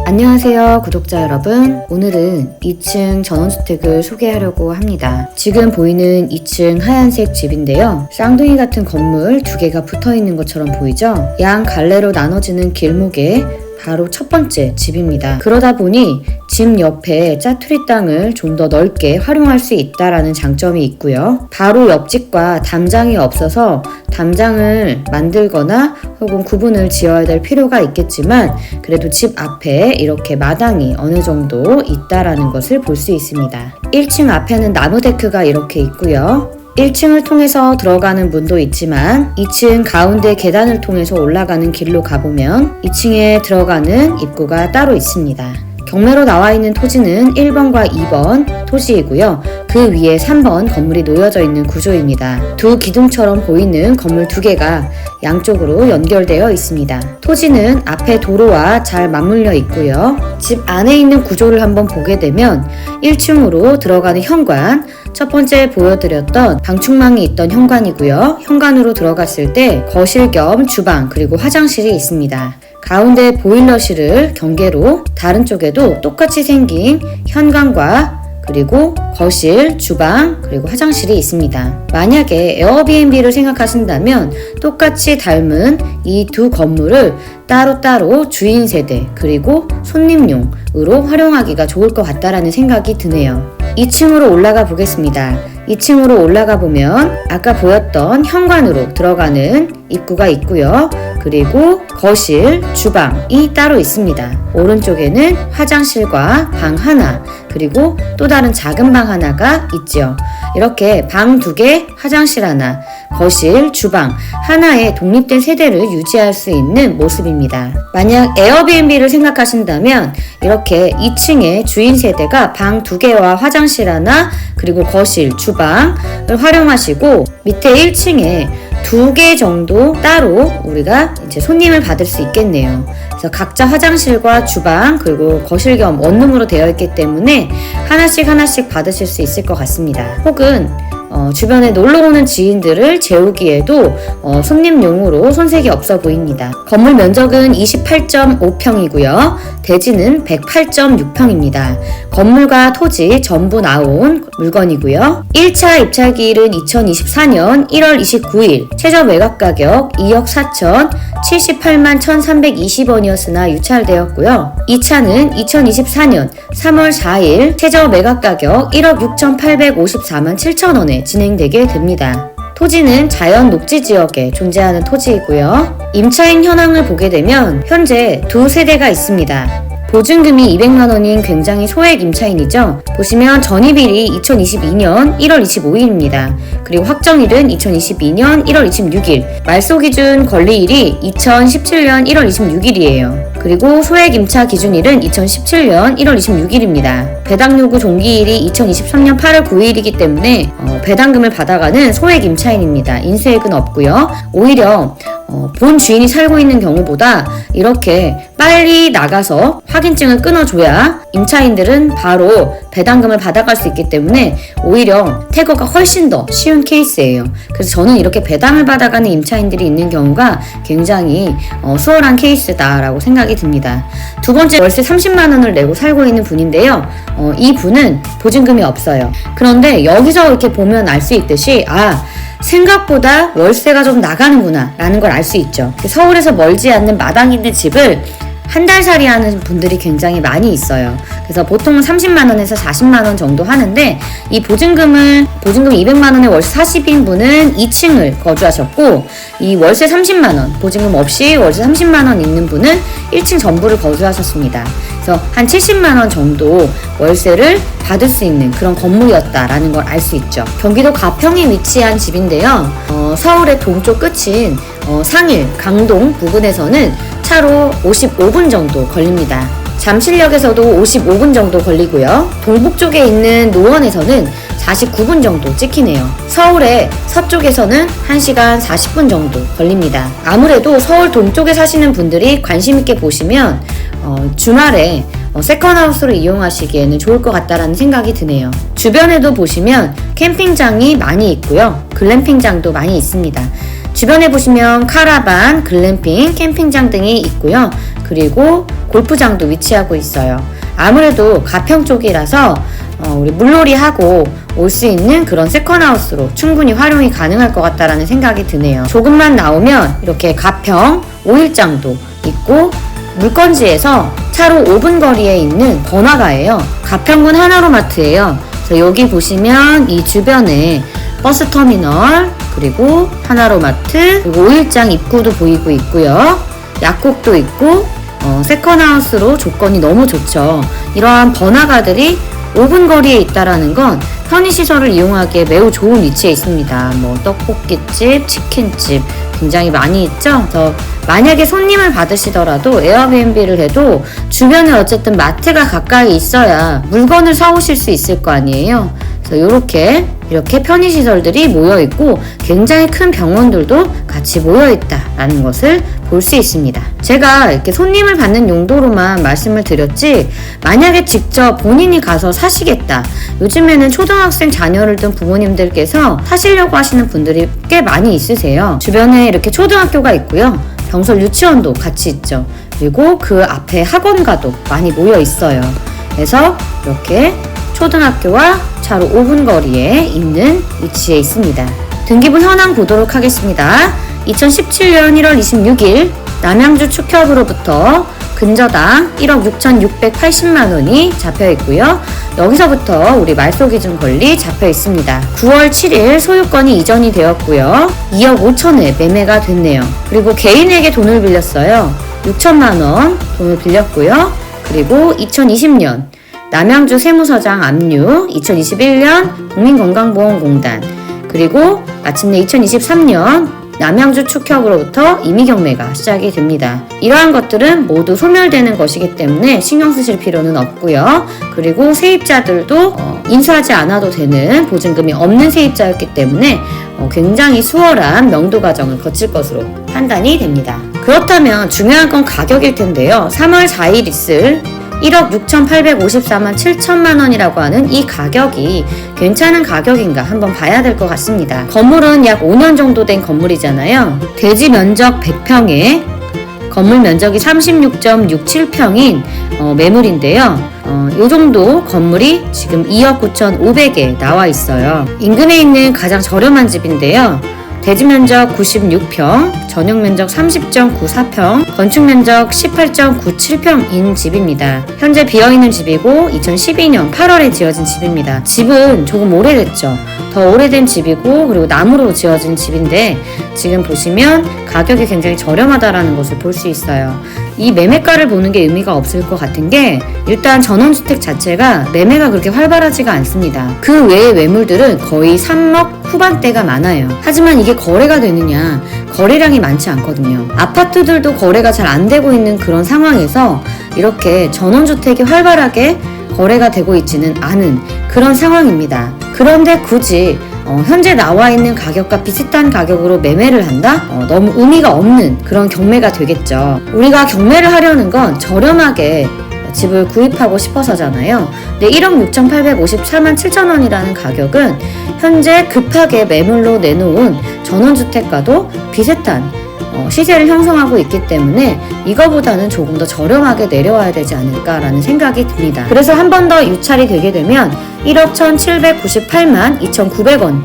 안녕하세요 구독자 여러분, 오늘은 2층 전원주택을 소개하려고 합니다. 지금 보이는 2층 하얀색 집인데요, 쌍둥이 같은 건물 두 개가 붙어있는 것처럼 보이죠? 양 갈래로 나눠지는 길목에 바로 첫 번째 집입니다. 그러다 보니 집 옆에 짜투리 땅을 좀 더 넓게 활용할 수 있다라는 장점이 있고요. 바로 옆집과 담장이 없어서 담장을 만들거나 혹은 구분을 지어야 될 필요가 있겠지만, 그래도 집 앞에 이렇게 마당이 어느 정도 있다라는 것을 볼 수 있습니다. 1층 앞에는 나무 데크가 이렇게 있고요. 1층을 통해서 들어가는 문도 있지만 2층 가운데 계단을 통해서 올라가는 길로 가보면 2층에 들어가는 입구가 따로 있습니다. 경매로 나와 있는 토지는 1번과 2번 토지이고요. 그 위에 3번 건물이 놓여져 있는 구조입니다. 두 기둥처럼 보이는 건물 두 개가 양쪽으로 연결되어 있습니다. 토지는 앞에 도로와 잘 맞물려 있고요. 집 안에 있는 구조를 한번 보게 되면 1층으로 들어가는 현관, 첫 번째 보여드렸던 방충망이 있던 현관이고요. 현관으로 들어갔을 때 거실 겸 주방 그리고 화장실이 있습니다. 가운데 보일러실을 경계로 다른 쪽에도 똑같이 생긴 현관과 그리고 거실, 주방, 그리고 화장실이 있습니다. 만약에 에어비앤비를 생각하신다면 똑같이 닮은 이 두 건물을 따로따로 주인 세대 그리고 손님용으로 활용하기가 좋을 것 같다라는 생각이 드네요. 2층으로 올라가 보겠습니다. 2층으로 올라가 보면 아까 보였던 현관으로 들어가는 입구가 있고요. 그리고 거실, 주방이 따로 있습니다. 오른쪽에는 화장실과 방 하나, 그리고 또 다른 작은 방 하나가 있죠. 이렇게 방 두 개, 화장실 하나, 거실, 주방 하나의 독립된 세대를 유지할 수 있는 모습입니다. 만약 에어비앤비를 생각하신다면 이렇게 2층에 주인 세대가 방 두 개와 화장실 하나, 그리고 거실, 주방을 활용하시고 밑에 1층에 두 개 정도 따로 우리가 이제 손님을 받을 수 있겠네요. 그래서 각자 화장실과 주방 그리고 거실 겸 원룸으로 되어 있기 때문에 하나씩 받으실 수 있을 것 같습니다. 혹은 주변에 놀러오는 지인들을 재우기에도 손님용으로 손색이 없어 보입니다. 건물 면적은 28.5평이고요. 대지는 108.6평입니다. 건물과 토지 전부 나온 물건이고요. 1차 입찰기일은 2024년 1월 29일, 최저 매각 가격 2억 4천 78만 1,320원이었으나 유찰되었고요. 2차는 2024년 3월 4일, 최저 매각 가격 1억 6,854만 7천원에 진행되게 됩니다. 토지는 자연 녹지 지역에 존재하는 토지이고요. 임차인 현황을 보게 되면 현재 두 세대가 있습니다. 보증금이 200만원인 굉장히 소액 임차인이죠. 보시면 전입일이 2022년 1월 25일입니다. 그리고 확정일은 2022년 1월 26일, 말소 기준 권리일이 2017년 1월 26일이에요. 그리고 소액 임차 기준일은 2017년 1월 26일입니다. 배당 요구 종기일이 2023년 8월 9일이기 때문에 배당금을 받아가는 소액 임차인입니다. 인수액은 없고요. 오히려 본 주인이 살고 있는 경우보다 이렇게 빨리 나가서 확인증을 끊어줘야 임차인들은 바로 배당금을 받아갈 수 있기 때문에 오히려 퇴거가 훨씬 더 쉬운 케이스예요. 그래서 저는 이렇게 배당을 받아가는 임차인들이 있는 경우가 굉장히 수월한 케이스다라고 생각이 듭니다. 두 번째, 월세 30만원을 내고 살고 있는 분인데요. 이 분은 보증금이 없어요. 그런데 여기서 이렇게 보면 알 수 있듯이 생각보다 월세가 좀 나가는구나 라는 걸 알 수 있죠. 서울에서 멀지 않는 마당 있는 집을 한 달 살이 하는 분들이 굉장히 많이 있어요. 그래서 보통은 30만원에서 40만원 정도 하는데, 이 보증금 200만원에 월세 40인 분은 2층을 거주하셨고, 이 월세 30만원, 보증금 없이 월세 30만원 있는 분은 1층 전부를 거주하셨습니다. 그래서 한 70만원 정도 월세를 받을 수 있는 그런 건물이었다라는 걸 알 수 있죠. 경기도 가평에 위치한 집인데요. 서울의 동쪽 끝인 상일, 강동 부근에서는 차로 55분 정도 걸립니다. 잠실역에서도 55분 정도 걸리고요. 동북 쪽에 있는 노원에서는 49분 정도 찍히네요. 서울의 서쪽에서는 1시간 40분 정도 걸립니다. 아무래도 서울 동쪽에 사시는 분들이 관심 있게 보시면 주말에 세컨하우스로 이용하시기에는 좋을 것 같다라는 생각이 드네요. 주변에도 보시면 캠핑장이 많이 있고요. 글램핑장도 많이 있습니다. 주변에 보시면 카라반, 글램핑, 캠핑장 등이 있고요. 그리고 골프장도 위치하고 있어요. 아무래도 가평 쪽이라서 우리 물놀이하고 올 수 있는 그런 세컨하우스로 충분히 활용이 가능할 것 같다라는 생각이 드네요. 조금만 나오면 이렇게 가평 5일장도 있고, 물건지에서 차로 5분 거리에 있는 번화가예요. 가평군 하나로마트예요. 그래서 여기 보시면 이 주변에 버스터미널, 그리고 하나로마트, 그리고 5일장 입구도 보이고 있고요. 약국도 있고, 세컨하우스로 조건이 너무 좋죠. 이러한 번화가들이 5분 거리에 있다라는 건 편의시설을 이용하기에 매우 좋은 위치에 있습니다. 뭐 떡볶이집, 치킨집 굉장히 많이 있죠. 그래서 만약에 손님을 받으시더라도 에어비앤비를 해도 주변에 어쨌든 마트가 가까이 있어야 물건을 사오실 수 있을 거 아니에요. 그래서 이렇게 편의시설들이 모여있고 굉장히 큰 병원들도 같이 모여있다라는 것을 볼 수 있습니다. 제가 이렇게 손님을 받는 용도로만 말씀을 드렸지, 만약에 직접 본인이 가서 사시겠다, 요즘에는 초등학생 자녀를 둔 부모님들께서 사시려고 하시는 분들이 꽤 많이 있으세요. 주변에 이렇게 초등학교가 있고요, 병설 유치원도 같이 있죠. 그리고 그 앞에 학원가도 많이 모여 있어요. 그래서 이렇게 초등학교와 차로 5분 거리에 있는 위치에 있습니다. 등기부 현황 보도록 하겠습니다. 2017년 1월 26일 남양주 축협으로부터 근저당 1억 6,680만 원이 잡혀 있고요. 여기서부터 우리 말소기준 권리 잡혀 있습니다. 9월 7일 소유권이 이전이 되었고요. 2억 5천에 매매가 됐네요. 그리고 개인에게 돈을 빌렸어요. 6천만 원 돈을 빌렸고요. 그리고 2020년 남양주 세무서장 압류, 2021년 국민건강보험공단, 그리고 마침내 2023년 남양주 축협으로부터 임의경매가 시작이 됩니다. 이러한 것들은 모두 소멸되는 것이기 때문에 신경 쓰실 필요는 없고요. 그리고 세입자들도 인수하지 않아도 되는 보증금이 없는 세입자였기 때문에 굉장히 수월한 명도 과정을 거칠 것으로 판단이 됩니다. 그렇다면 중요한 건 가격일 텐데요. 3월 4일 있을 1억 6,854만 7천만 원이라고 하는 이 가격이 괜찮은 가격인가 한번 봐야 될 것 같습니다. 건물은 약 5년 정도 된 건물이잖아요. 대지 면적 100평에 건물 면적이 36.67평인 매물인데요. 이 정도 건물이 지금 2억 9,500에 나와 있어요. 인근에 있는 가장 저렴한 집인데요. 대지 면적 96평, 전용 면적 30.94평, 건축 면적 18.97평인 집입니다. 현재 비어있는 집이고 2012년 8월에 지어진 집입니다. 집은 조금 오래됐죠. 더 오래된 집이고, 그리고 나무로 지어진 집인데 지금 보시면 가격이 굉장히 저렴하다라는 것을 볼 수 있어요. 이 매매가를 보는 게 의미가 없을 것 같은 게, 일단 전원주택 자체가 매매가 그렇게 활발하지가 않습니다. 그 외의 매물들은 거의 3억 후반대가 많아요. 하지만 이게 거래가 되느냐, 거래량이 많지 않거든요. 아파트들도 거래가 잘 안 되고 있는 그런 상황에서 이렇게 전원주택이 활발하게 거래가 되고 있지는 않은 그런 상황입니다. 그런데 굳이 현재 나와 있는 가격과 비슷한 가격으로 매매를 한다? 너무 의미가 없는 그런 경매가 되겠죠. 우리가 경매를 하려는 건 저렴하게 집을 구입하고 싶어서잖아요. 근데 1억 6,854만 7천 원이라는 가격은 현재 급하게 매물로 내놓은 전원주택과도 비슷한 시세를 형성하고 있기 때문에 이거보다는 조금 더 저렴하게 내려와야 되지 않을까라는 생각이 듭니다. 그래서 한 번 더 유찰이 되게 되면 1억 1,798만 2,900원,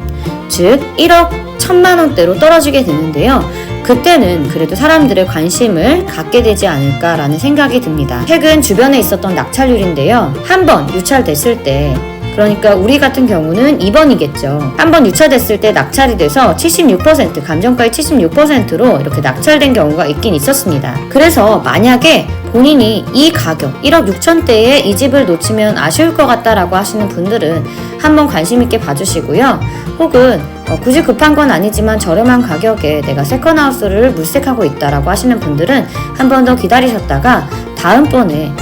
즉 1억 1,000만 원대로 떨어지게 되는데요. 그때는 그래도 사람들의 관심을 갖게 되지 않을까라는 생각이 듭니다. 최근 주변에 있었던 낙찰률인데요. 한 번 유찰됐을 때, 그러니까 우리 같은 경우는 2번이겠죠. 한번 유찰됐을 때 낙찰이 돼서 76%, 감정가의 76%로 이렇게 낙찰된 경우가 있긴 있었습니다. 그래서 만약에 본인이 이 가격 1억 6천대에 이 집을 놓치면 아쉬울 것 같다라고 하시는 분들은 한번 관심 있게 봐주시고요. 혹은 굳이 급한 건 아니지만 저렴한 가격에 내가 세컨하우스를 물색하고 있다라고 하시는 분들은 한 번 더 기다리셨다가 다음번에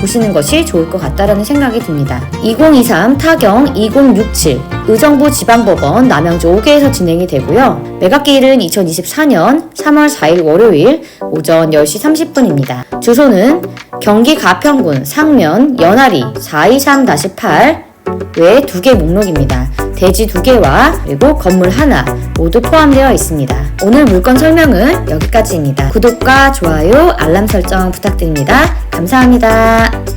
보시는 것이 좋을 것 같다라는 생각이 듭니다. 2023 타경 2067 의정부 지방법원 남양주 5개에서 진행이 되고요. 매각기일은 2024년 3월 4일 월요일 오전 10시 30분입니다. 주소는 경기 가평군 상면 연아리 423-8 외 2개 목록입니다. 대지 2개와 그리고 건물 하나 모두 포함되어 있습니다. 오늘 물건 설명은 여기까지입니다. 구독과 좋아요, 알람 설정 부탁드립니다. 감사합니다.